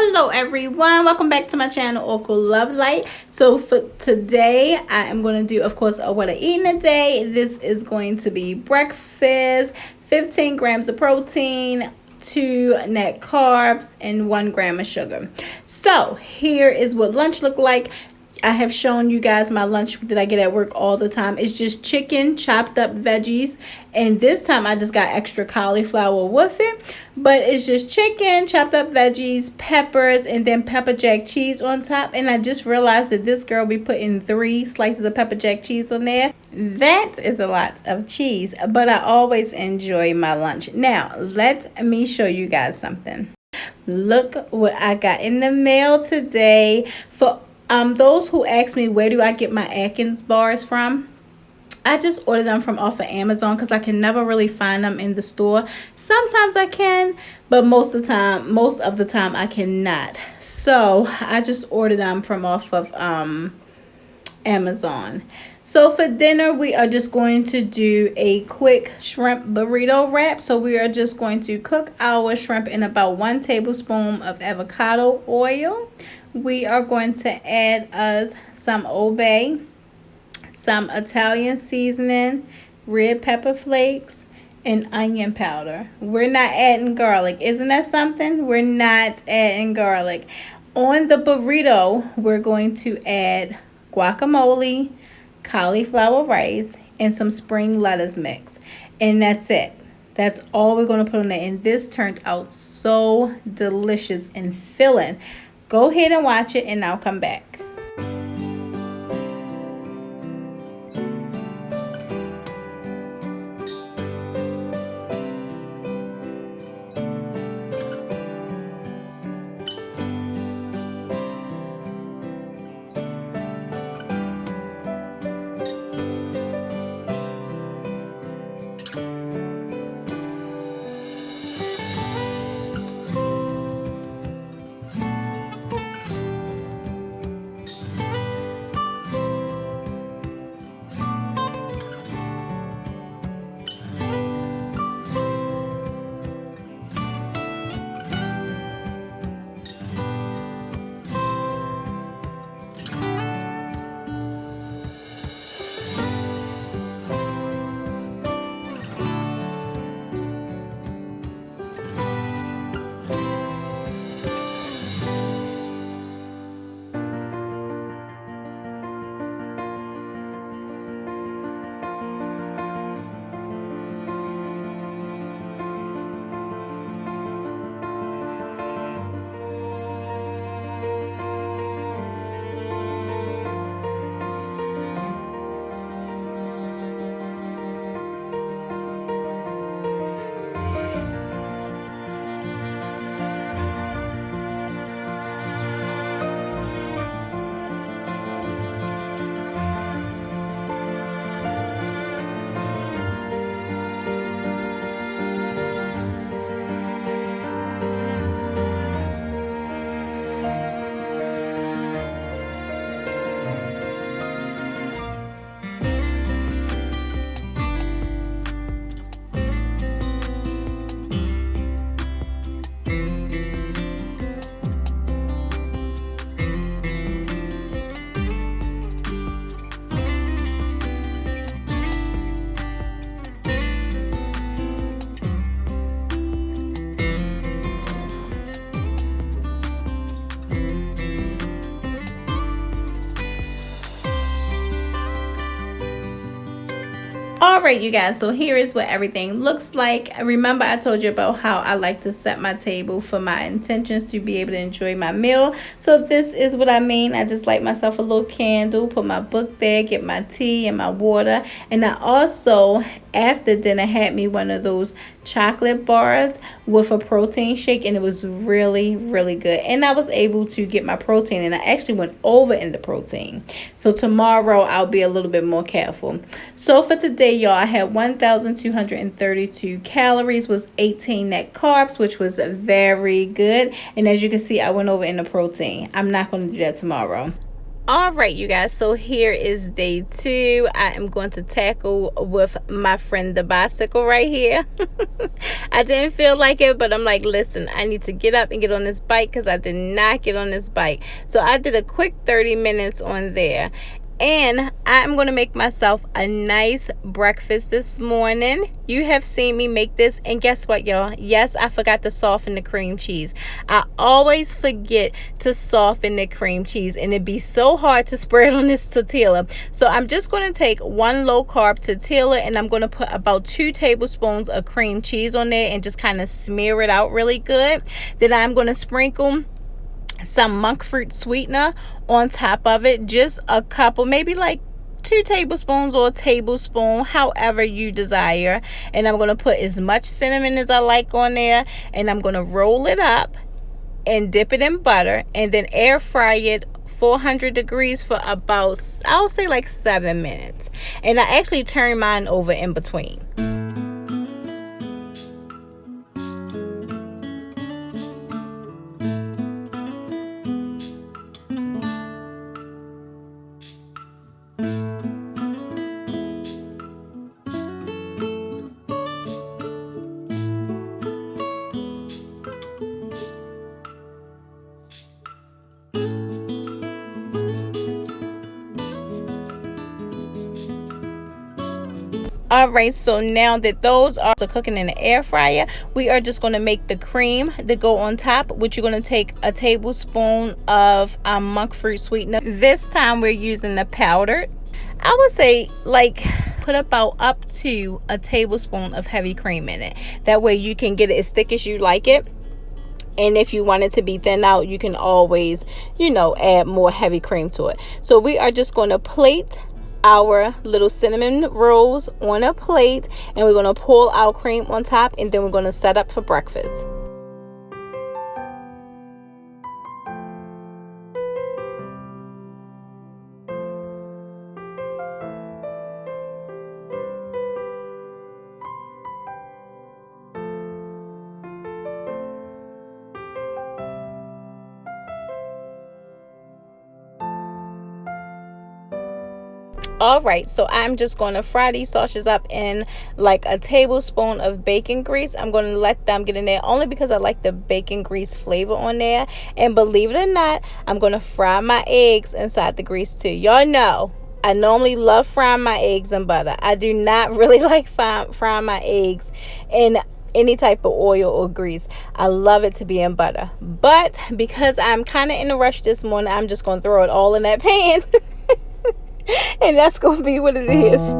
Hello everyone, welcome back to my channel, Oracle Love Light. So for today I am going to do, of course, what I eat in a day. This is going to be breakfast, 15 grams of protein, 2 net carbs, and 1 gram of sugar. So here is what lunch looked like. I have shown you guys my lunch that I get at work all the time. It's just chicken, chopped up veggies, and this time I just got extra cauliflower with it. But it's just chicken, chopped up veggies, peppers, and then pepper jack cheese on top. And I just realized that this girl be putting 3 slices of pepper jack cheese on there. That is a lot of cheese, but I always enjoy my lunch. Now, let me show you guys something. Look what I got in the mail today. For those who ask me, where do I get my Atkins bars from? I just order them from off of Amazon because I can never really find them in the store. Sometimes I can, but most of the time I cannot. So I just order them from off of Amazon. So for dinner, we are just going to do a quick shrimp burrito wrap. So we are just going to cook our shrimp in about 1 tablespoon of avocado oil. We are going to add us some Old Bay, some Italian seasoning, red pepper flakes, and onion powder. We're not adding garlic. Isn't that something? We're not adding garlic. On the burrito, we're going to add guacamole, cauliflower rice, and some spring lettuce mix. And that's it. That's all we're going to put on there. And this turned out so delicious and filling. Go ahead and watch it, and I'll come back. Alright, you guys, so here is what everything looks like. Remember, I told you about how I like to set my table for my intentions to be able to enjoy my meal. So this is what I mean. I just light myself a little candle, put my book there, get my tea and my water. And I also, after dinner, had me one of those chocolate bars with a protein shake, and it was really, really good. And I was able to get my protein, and I actually went over in the protein. So tomorrow I'll be a little bit more careful. So for today, y'all, I had 1,232 calories, was 18 net carbs, which was very good. And as you can see, I went over in the protein. I'm not going to do that tomorrow. All right, you guys, so here is day 2. I am going to tackle with my friend the bicycle right here. I didn't feel like it, but I'm like, listen, I need to get up and get on this bike because I did not get on this bike. So I did a quick 30 minutes on there. And I'm going to make myself a nice breakfast this morning. You have seen me make this. And guess what, y'all? Yes, I forgot to soften the cream cheese. I always forget to soften the cream cheese. And it'd be so hard to spread on this tortilla. So I'm just going to take 1 low carb tortilla. And I'm going to put about 2 tablespoons of cream cheese on there. And just kind of smear it out really good. Then I'm going to sprinkle some monk fruit sweetener on top of it, just a couple, maybe like 2 tablespoons or a tablespoon, however you desire. And I'm going to put as much cinnamon as I like on there, and I'm going to roll it up and dip it in butter and then air fry it 400 degrees for about, I'll say like 7 minutes. And I actually turn mine over in between. All right, so now that those are cooking in the air fryer, we are just going to make the cream that go on top, which you're going to take a tablespoon of monk fruit sweetener. This time we're using the powdered. I would say like put about up to a tablespoon of heavy cream in it. That way you can get it as thick as you like it. And if you want it to be thin out, you can always, add more heavy cream to it. So we are just going to plate our little cinnamon rolls on a plate, and we're going to pour our cream on top, and then we're going to set up for breakfast. All right, so I'm just going to fry these sausages up in like a tablespoon of bacon grease. I'm going to let them get in there only because I like the bacon grease flavor on there. And believe it or not, I'm going to fry my eggs inside the grease too. Y'all know I normally love frying my eggs in butter. I do not really like frying my eggs in any type of oil or grease. I love it to be in butter. But because I'm kind of in a rush this morning, I'm just going to throw it all in that pan. And that's going to be what it is.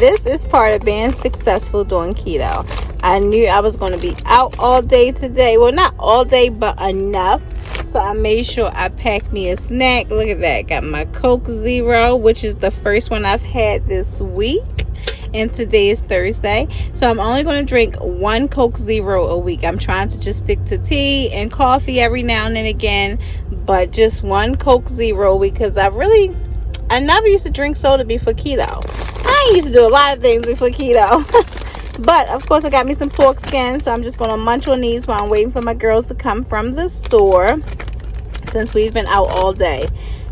this is part of being successful doing keto. I knew I was going to be out all day today. Well, not all day, but enough. So I made sure I packed me a snack. Look at that. Got my Coke Zero, which is the first one I've had this week. And today is Thursday. So I'm only going to drink one Coke Zero a week. I'm trying to just stick to tea and coffee every now and then again. But just one Coke Zero because I never used to drink soda before keto. I used to do a lot of things before keto. But of course I got me some pork skin, so I'm just going to munch on these while I'm waiting for my girls to come from the store, since we've been out all day.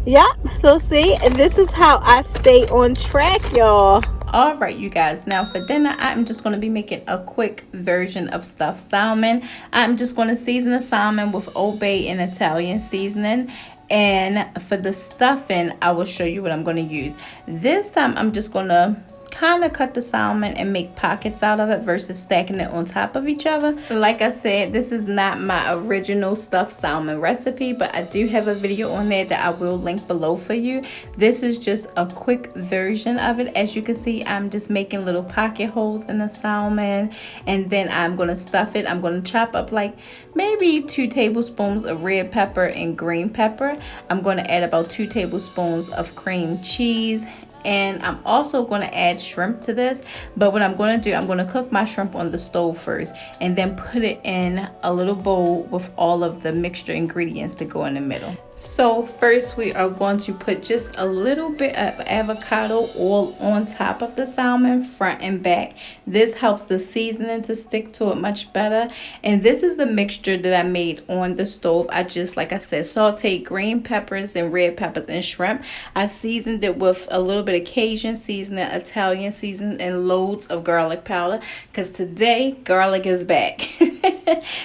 Yeah, so see, this is how I stay on track, y'all. All right, you guys, now for dinner I'm just going to be making a quick version of stuffed salmon. I'm just going to season the salmon with Old Bay and Italian seasoning. And for the stuffing, I will show you what I'm going to use. This time I'm just going to kind of cut the salmon and make pockets out of it versus stacking it on top of each other. Like I said, this is not my original stuffed salmon recipe, but I do have a video on there that I will link below for you. This is just a quick version of it. As you can see, I'm just making little pocket holes in the salmon, and then I'm going to stuff it. I'm going to chop up like maybe 2 tablespoons of red pepper and green pepper. I'm going to add about 2 tablespoons of cream cheese, and I'm also going to add shrimp to this. But what I'm going to do, I'm going to cook my shrimp on the stove first and then put it in a little bowl with all of the mixture ingredients that go in the middle. So first we are going to put just a little bit of avocado oil on top of the salmon, front and back. This helps the seasoning to stick to it much better. And this is the mixture that I made on the stove. I just, like I said, sauteed green peppers and red peppers and shrimp. I seasoned it with a little bit of Cajun seasoning, Italian seasoning, and loads of garlic powder, because today garlic is back.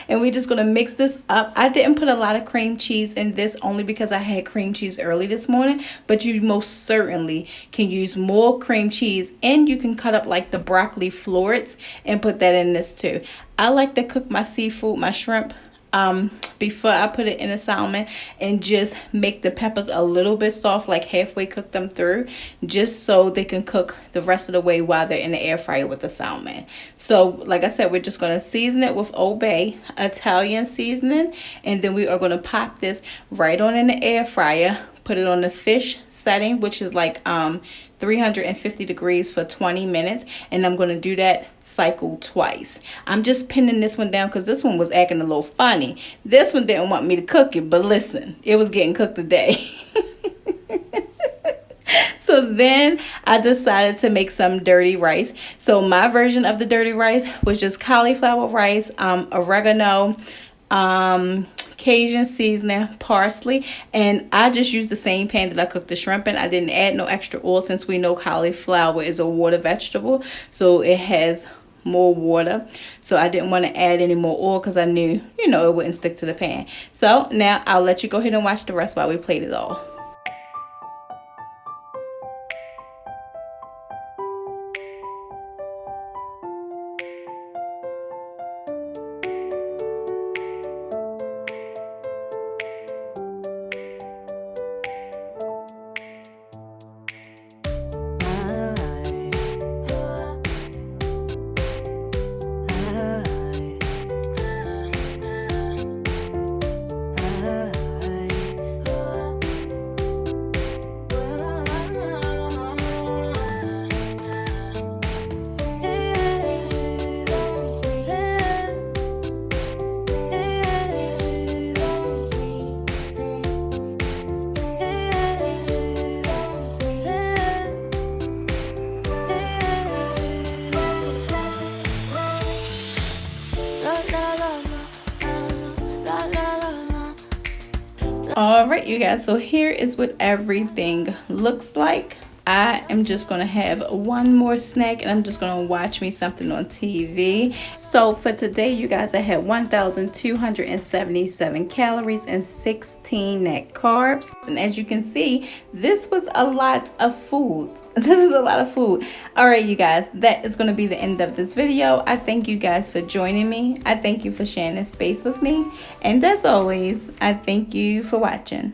And we're just going to mix this up. I didn't put a lot of cream cheese in this only because I had cream cheese early this morning, but you most certainly can use more cream cheese, and you can cut up like the broccoli florets and put that in this too. I like to cook my seafood, my shrimp, before I put it in the salmon, and just make the peppers a little bit soft, like halfway cook them through, just so they can cook the rest of the way while they're in the air fryer with the salmon. So like I said, we're just going to season it with Old Bay Italian seasoning, and then we are going to pop this right on in the air fryer. Put it on the fish setting, which is like 350 degrees for 20 minutes. And I'm going to do that cycle twice. I'm just pinning this one down because this one was acting a little funny. This one didn't want me to cook it, but listen, it was getting cooked today. So then I decided to make some dirty rice. So my version of the dirty rice was just cauliflower rice, oregano, Cajun seasoning, parsley, and I just used the same pan that I cooked the shrimp in. I didn't add no extra oil, since we know cauliflower is a water vegetable, so it has more water. So I didn't want to add any more oil because I knew, it wouldn't stick to the pan. So now I'll let you go ahead and watch the rest while we plate it all. All right, you guys, so here is what everything looks like. I am just going to have one more snack, and I'm just going to watch me something on TV. So for today, you guys, I had 1,277 calories and 16 net carbs. And as you can see, this was a lot of food. This is a lot of food. All right, you guys, that is going to be the end of this video. I thank you guys for joining me. I thank you for sharing this space with me. And as always, I thank you for watching.